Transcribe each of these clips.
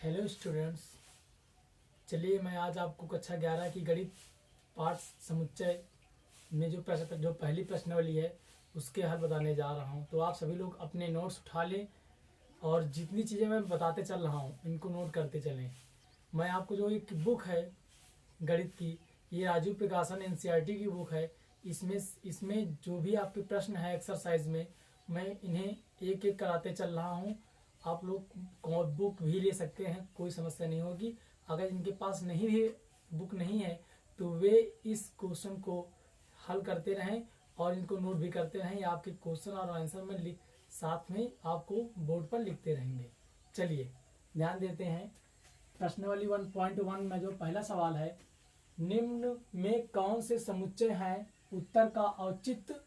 Hello students, चलिए मैं आज आपको कक्षा 11 की गणित पाठ समुच्चय में जो पहली प्रश्नावली है उसके हल बताने जा रहा हूं। तो आप सभी लोग अपने नोट्स उठा लें और जितनी चीज़ें मैं बताते चल रहा हूं इनको नोट करते चलें। मैं आपको जो एक बुक है गणित की, ये राजू प्रकाशन एनसीईआरटी की बुक है। इसमें जो भी आपके प्रश्न है एक्सरसाइज में, मैं इन्हें एक एक कराते चल रहा हूँ। आप लोग बुक भी ले सकते हैं, कोई समस्या नहीं होगी। अगर इनके पास नहीं भी बुक नहीं है तो वे इस क्वेश्चन को हल करते रहें और इनको नोट भी करते रहें। आपके क्वेश्चन और आंसर में साथ में आपको बोर्ड पर लिखते रहेंगे। चलिए ध्यान देते हैं। प्रश्नावली 1.1 में जो पहला सवाल है, निम्न में कौन से समुच्चय हैं, उत्तर का औचित्य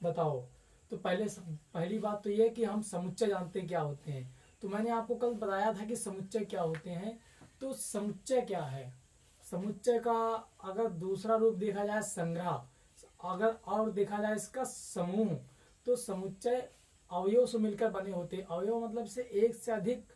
बताओ। तो पहली बात तो यह है कि हम समुच्चय जानते हैं क्या होते हैं। तो मैंने आपको कल बताया था कि समुच्चय क्या होते हैं। तो समुच्चय क्या है? समुच्चय का अगर दूसरा रूप देखा जाए संग्रह, अगर और देखा जाए इसका समूह। तो समुच्चय अवयव से मिलकर बने होते हैं। अवयव मतलब से एक से अधिक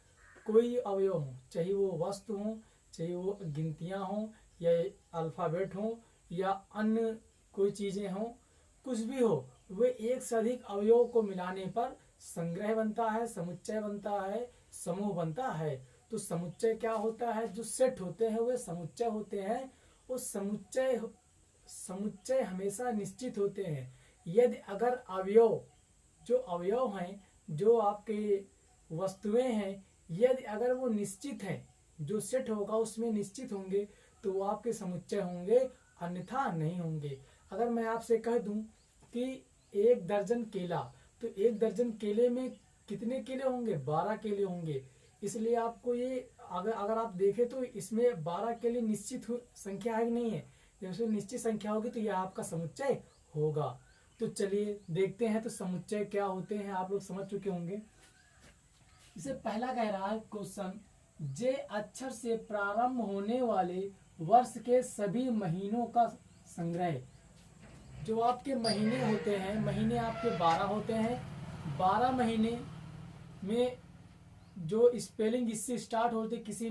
कोई अवयव हो, चाहे वो वस्तु हो, चाहे वो गिनतियां हो, या अल्फाबेट हो, या अन्य कोई चीजें हो, कुछ भी हो, वे एक से अधिक अवयव को मिलाने पर संग्रह बनता है, समुच्चय बनता है, समूह बनता है। तो समुच्चय क्या होता है? जो सेट होते हैं वे समुच्चय होते हैं। उस समुच्चय हमेशा निश्चित होते हैं। यदि अगर अवयव हैं, जो आपके वस्तुएं हैं, यदि अगर वो निश्चित हैं, जो सेट होगा उसमें निश्चित होंगे तो वो आपके समुच्चय होंगे, अन्यथा नहीं होंगे। अगर मैं आपसे कह दूं कि 1 दर्जन केला, तो 1 दर्जन केले में कितने केले होंगे? 12 केले होंगे। इसलिए आपको ये अगर आप देखें तो इसमें 12 केले निश्चित संख्या है कि नहीं है? जब इसमें निश्चित संख्या होगी तो यह आपका समुच्चय होगा। तो चलिए देखते हैं तो समुच्चय क्या होते हैं, आप लोग समझ चुके होंगे। इसे पहला कह रहा है क्वेश्चन, जे अक्षर से प्रारंभ होने वाले वर्ष के सभी महीनों का संग्रह। जो आपके महीने होते हैं, महीने आपके 12 होते हैं। 12 महीने में जो स्पेलिंग इससे स्टार्ट होती है, किसी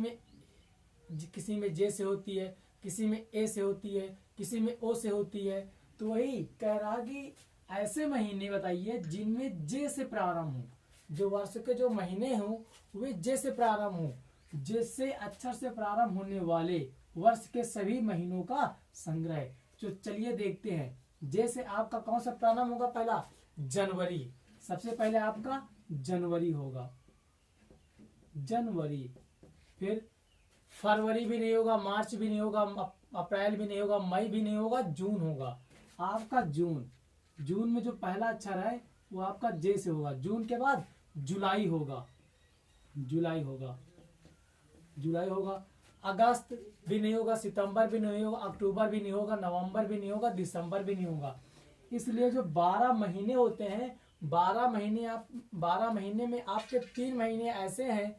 में जे से होती है, किसी में ए से होती है, किसी में ओ से होती है। तो वही कह रहा कि ऐसे महीने बताइए जिनमें जे से प्रारंभ हो, जो वर्ष के जो महीने हों वे जे से प्रारंभ हो। जे से अक्षर से प्रारंभ होने वाले वर्ष के सभी महीनों का संग्रह। तो चलिए देखते हैं। जे से आपका कौन सा प्रारंभ होगा? पहला जनवरी, सबसे पहले आपका जनवरी होगा, जनवरी। फिर फरवरी भी नहीं होगा, मार्च भी नहीं होगा, अप्रैल भी नहीं होगा, मई भी नहीं होगा, जून होगा आपका जून। जून में जो पहला अक्षर है वो आपका जे से होगा। जून के बाद जुलाई होगा, जुलाई होगा, जुलाई होगा। अगस्त भी नहीं होगा, सितंबर भी नहीं होगा, अक्टूबर भी नहीं होगा, नवंबर भी नहीं होगा, दिसंबर भी नहीं होगा। इसलिए जो 12 महीने होते हैं, 12 महीने में आपके 3 महीने ऐसे हैं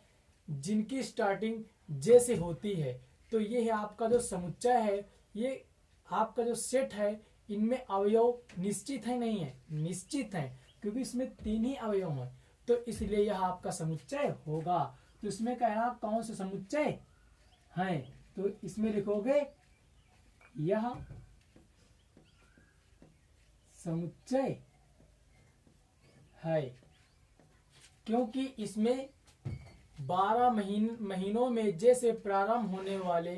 जिनकी स्टार्टिंग जे से होती है। तो ये है आपका जो समुच्चय है, ये आपका जो सेट है, इनमें अवयव निश्चित है नहीं है? निश्चित है, क्योंकि इसमें 3 ही अवयव हैं। तो इसलिए यह आपका समुच्चय होगा। तो इसमें कहना कौन से समुच्चय हैं, तो इसमें लिखोगे यह समुच्चय है, क्योंकि इसमें 12 महीनों में जे से प्रारंभ होने वाले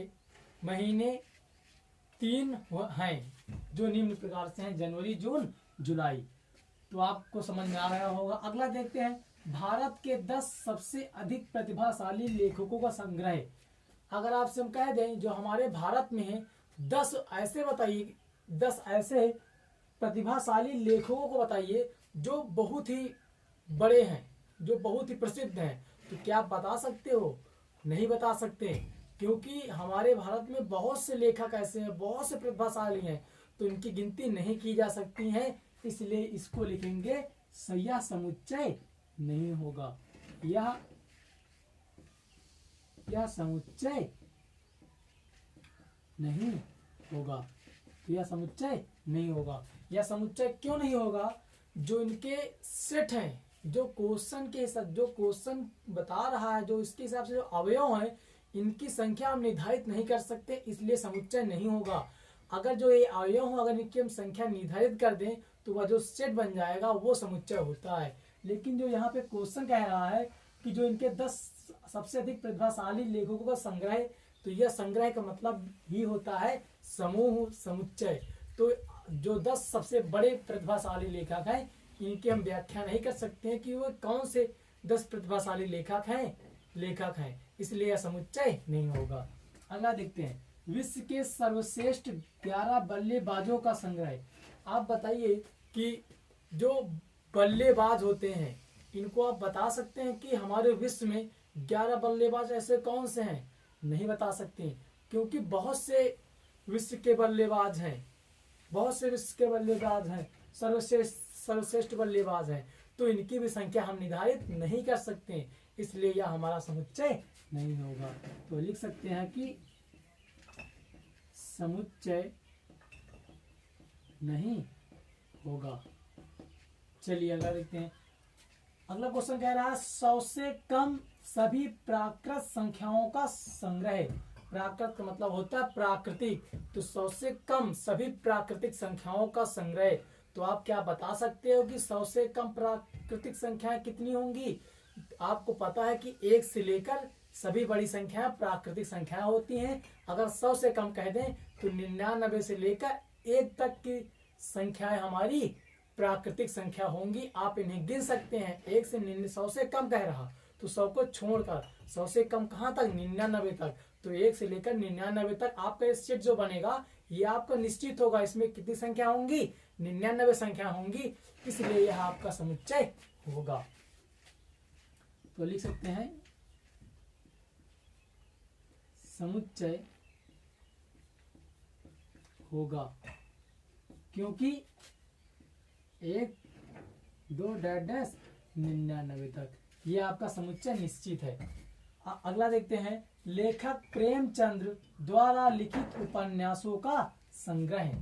महीने 3 हैं, जो निम्न प्रकार से हैं, जनवरी, जून, जुलाई। तो आपको समझ में आ रहा होगा। अगला देखते हैं, भारत के 10 सबसे अधिक प्रतिभाशाली लेखकों का संग्रह। अगर आपसे हम कह दें जो हमारे भारत में है 10 ऐसे बताइए, 10 ऐसे प्रतिभाशाली लेखकों को बताइए जो बहुत ही बड़े हैं, जो बहुत ही प्रसिद्ध हैं। तो क्या आप बता सकते हो? नहीं बता सकते, क्योंकि हमारे भारत में बहुत से लेखक ऐसे हैं, बहुत से प्रतिभाशाली हैं, तो इनकी गिनती नहीं की जा सकती है। इसलिए इसको लिखेंगे यह समुच्चय नहीं होगा, यह समुच्चय नहीं होगा, यह समुच्चय नहीं होगा। यह समुच्चय क्यों नहीं होगा? जो इनके सेट हैं, जो क्वेश्चन के साथ जो क्वेश्चन बता रहा है, जो इसके हिसाब से जो अवयव हैं इनकी संख्या हम निर्धारित नहीं कर सकते, इसलिए समुच्चय नहीं होगा। अगर जो ये अवयव हो, अगर इनकी हम संख्या निर्धारित कर दें तो वह जो सेट बन जाएगा वो समुच्चय होता है। लेकिन जो यहाँ पे क्वेश्चन कह रहा है कि जो इनके 10 सबसे अधिक प्रतिभाशाली लेखकों का संग्रह, तो यह संग्रह का मतलब ही होता है समूह समुच्चय। तो जो 10 सबसे बड़े प्रतिभाशाली लेखक हैं इनकी हम व्याख्या नहीं कर सकते हैं कि वो कौन से 10 प्रतिभाशाली लेखक हैं, इसलिए यह समुच्चय नहीं होगा। अगला देखते हैं, विश्व के सर्वश्रेष्ठ 11 बल्लेबाजों का संग्रह। आप बताइए कि जो बल्लेबाज होते हैं इनको आप बता सकते हैं कि हमारे विश्व में 11 बल्लेबाज ऐसे कौन से हैं? नहीं बता सकते, क्योंकि बहुत से विश्व के बल्लेबाज हैं, सर्वश्रेष्ठ बल्लेबाज हैं, तो इनकी भी संख्या हम निर्धारित नहीं कर सकते, इसलिए यह हमारा समुच्चय नहीं होगा। तो लिख सकते हैं कि समुच्चय नहीं होगा। चलिए अगला देखते हैं। अगला क्वेश्चन कह रहा है 100 से कम सभी प्राकृत संख्याओं का संग्रह। प्राकृत का मतलब होता है प्राकृतिक, तो 100 से कम सभी प्राकृतिक संख्याओं का संग्रह। तो आप क्या बता सकते हो कि 100 से कम प्राकृतिक संख्याएं कितनी होंगी? आपको पता है कि 1 से लेकर सभी बड़ी संख्याएं प्राकृतिक संख्याएं होती हैं। अगर 100 से कम कह दें तो 99 से लेकर 1 तक की संख्याएं हमारी प्राकृतिक संख्या होंगी। आप इन्हें गिन सकते हैं। 1 से 100 से कम कह रहा तो 100 को छोड़कर 100 से कम कहाँ तक? 99 तक। तो 1 से लेकर 99 तक आपका सेट जो बनेगा ये आपका निश्चित होगा। इसमें कितनी संख्या होंगी? 99 संख्या होंगी, इसलिए यह आपका समुच्चय होगा। तो लिख सकते हैं समुच्चय होगा, क्योंकि 1 2 99 तक ये आपका समुच्चय निश्चित है। अगला देखते हैं, लेखक प्रेमचंद्र द्वारा लिखित उपन्यासों का संग्रह।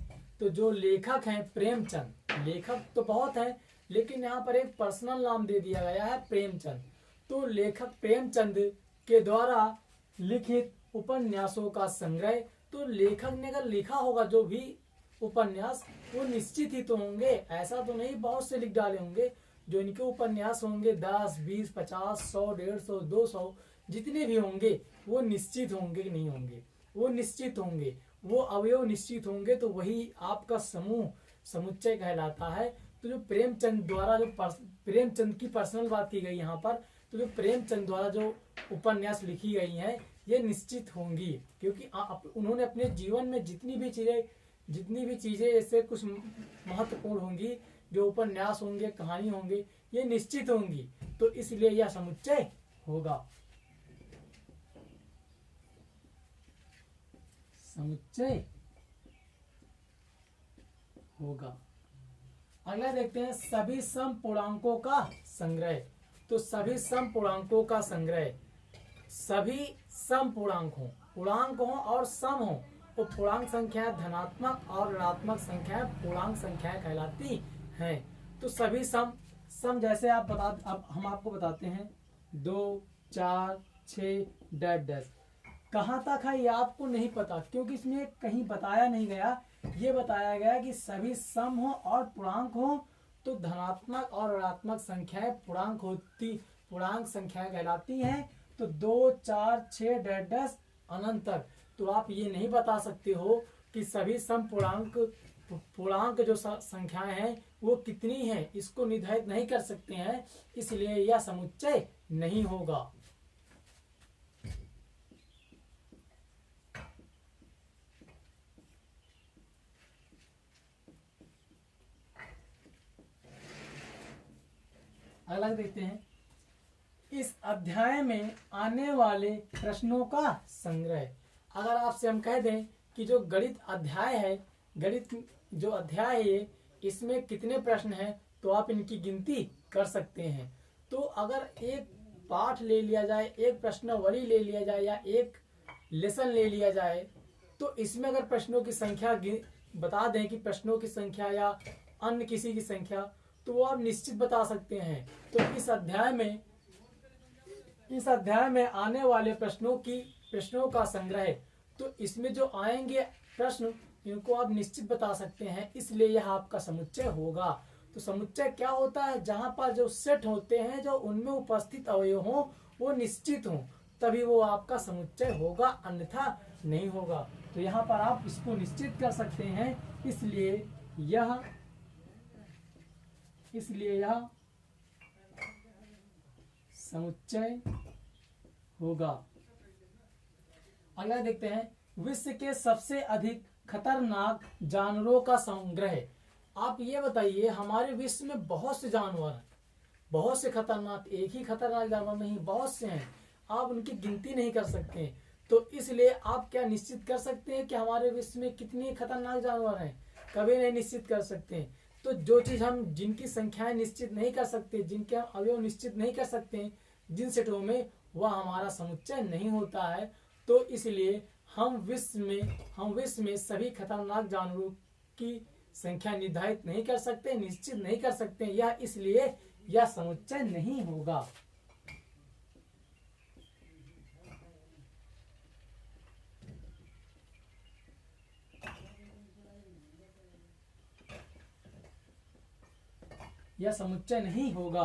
तो जो लेखक हैं प्रेमचंद, लेखक तो बहुत हैं लेकिन यहाँ पर एक पर्सनल नाम दे दिया गया है प्रेमचंद। तो लेखक प्रेमचंद के द्वारा लिखित उपन्यासों का संग्रह। तो लेखक ने अगर लिखा होगा जो भी उपन्यास वो निश्चित ही तो होंगे, ऐसा तो नहीं बहुत से लिख डाले होंगे। जो इनके उपन्यास होंगे 10 20 50 100 150 200 जितने भी होंगे वो निश्चित होंगे कि नहीं होंगे? वो निश्चित होंगे, वो अवयव निश्चित होंगे, तो वही आपका समूह समुच्चय कहलाता है। तो जो प्रेमचंद द्वारा जो प्रेमचंद की पर्सनल बात की गई यहाँ पर, तो जो प्रेमचंद द्वारा जो उपन्यास लिखी गई हैं ये निश्चित होंगी, क्योंकि उन्होंने अपने जीवन में जितनी भी चीजें ऐसे कुछ महत्वपूर्ण होंगी, जो उपन्यास होंगे कहानी होंगे ये निश्चित होंगी, तो इसलिए यह समुच्चय होगा। समुच्चय होगा। अगला देखते हैं, सभी सम पूर्णांकों का संग्रह। तो सभी सम पूर्णांकों का संग्रह, सभी सम पूर्णांक हो और सम हो, तो पूर्णांक संख्याएं धनात्मक और ऋणात्मक संख्याएं पूर्णांक संख्याएं कहलाती हैं। तो सभी सम जैसे अब हम आपको बताते हैं 2 4 6 डैश कहाँ तक है ये आपको नहीं पता, क्योंकि इसमें कहीं बताया नहीं गया। ये बताया गया कि सभी सम हो और पूर्णांक हो तो धनात्मक और ऋणात्मक संख्याएं पूर्णांक संख्याएं कहलाती हैं। तो 2 4 6 डैश अनंत तक। तो आप ये नहीं बता सकते हो कि सभी सम पूर्णांक जो संख्याएं हैं वो कितनी हैं, इसको निर्धारित नहीं कर सकते हैं, इसलिए यह समुच्चय नहीं होगा। अगला देखते हैं, इस अध्याय में आने वाले प्रश्नों का संग्रह। अगर आपसे हम कह दें कि जो गणित अध्याय है, गणित जो अध्याय है ये, इसमें कितने प्रश्न हैं, तो आप इनकी गिनती कर सकते हैं। तो अगर एक पाठ ले लिया जाए, एक प्रश्नावली ले लिया जाए या एक लेसन ले लिया जाए, तो इसमें अगर प्रश्नों की संख्या बता दें कि प्रश्नों की संख्या या अन्य किसी की संख्या, तो वो आप निश्चित बता सकते हैं। तो इस अध्याय में आने वाले प्रश्नों का संग्रह, तो इसमें जो आएंगे प्रश्न इनको आप निश्चित बता सकते हैं, इसलिए यह आपका समुच्चय होगा। तो समुच्चय क्या होता है? जहां पर जो सेट होते हैं, जो उनमें उपस्थित अवयव हो वो निश्चित हो, तभी वो आपका समुच्चय होगा, अन्यथा नहीं होगा। तो यहाँ पर आप इसको निश्चित कर सकते हैं, इसलिए यह समुच्चय होगा। अगला देखते हैं, विश्व के सबसे अधिक खतरनाक जानवरों का संग्रह। आप ये बताइए, हमारे विश्व में बहुत से जानवर हैं, बहुत से खतरनाक, एक ही खतरनाक जानवर नहीं, बहुत से हैं, आप उनकी गिनती नहीं कर सकते। तो इसलिए आप क्या निश्चित कर सकते हैं कि हमारे विश्व में कितने खतरनाक जानवर हैं? कभी नहीं निश्चित कर सकते। तो जो चीज हम जिनकी संख्याएं निश्चित नहीं कर सकते, जिनके हम अवयव निश्चित नहीं कर सकते जिन सेटों में, वह हमारा समुच्चय नहीं होता है। तो इसलिए हम विश्व में सभी खतरनाक जानवरों की संख्या निर्धारित नहीं कर सकते, निश्चित नहीं कर सकते, यह इसलिए यह समुच्चय नहीं होगा। यह समुच्चय नहीं होगा।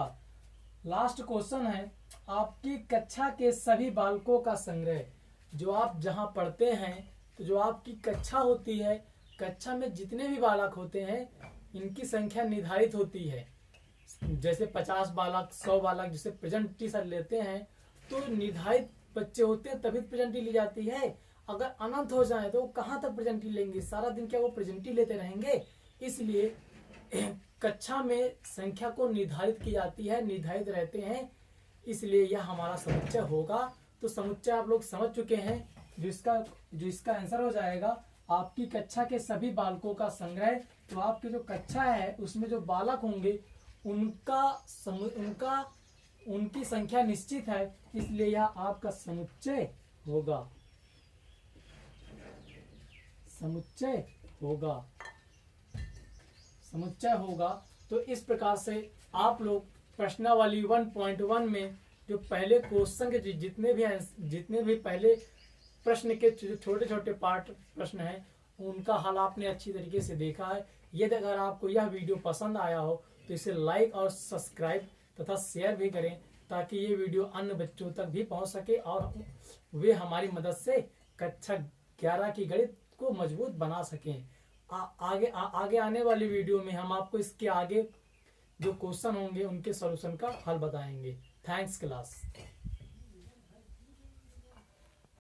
लास्ट क्वेश्चन है, आपकी कक्षा के सभी बालकों का संग्रह। जो आप जहां पढ़ते हैं, तो जो आपकी कक्षा होती है, कक्षा में जितने भी बालक होते हैं इनकी संख्या निर्धारित होती है। जैसे 50 बालक, 100 बालक, जैसे प्रेजेंट सर लेते हैं तो निर्धारित बच्चे होते हैं, तभी प्रेजेंटी ली जाती है। अगर अनंत हो जाए तो कहाँ तक प्रेजेंटी लेंगे? सारा दिन क्या वो प्रेजेंटी लेते रहेंगे? इसलिए कक्षा में संख्या को निर्धारित की जाती है, निर्धारित रहते हैं, इसलिए यह हमारा समुच्चय होगा। तो समुच्चय आप लोग समझ चुके हैं। जो इसका आंसर हो जाएगा, आपकी कक्षा के सभी बालकों का संग्रह। तो आपकी जो कक्षा है उसमें जो बालक होंगे उनकी संख्या निश्चित है, इसलिए यह आपका समुच्चय होगा। समुच्चय होगा। तो इस प्रकार से आप लोग प्रश्नावली 1.1 में जो पहले क्वेश्चन के जितने भी पहले प्रश्न के छोटे छोटे पार्ट प्रश्न हैं उनका हल आपने अच्छी तरीके से देखा है। यदि अगर आपको यह वीडियो पसंद आया हो तो इसे लाइक और सब्सक्राइब तथा शेयर भी करें, ताकि ये वीडियो अन्य बच्चों तक भी पहुंच सके और वे हमारी मदद से कक्षा 11 की गणित को मजबूत बना सकें। आगे आने वाली वीडियो में हम आपको इसके आगे जो क्वेश्चन होंगे उनके सॉल्यूशन का हल बताएंगे। Thanks class.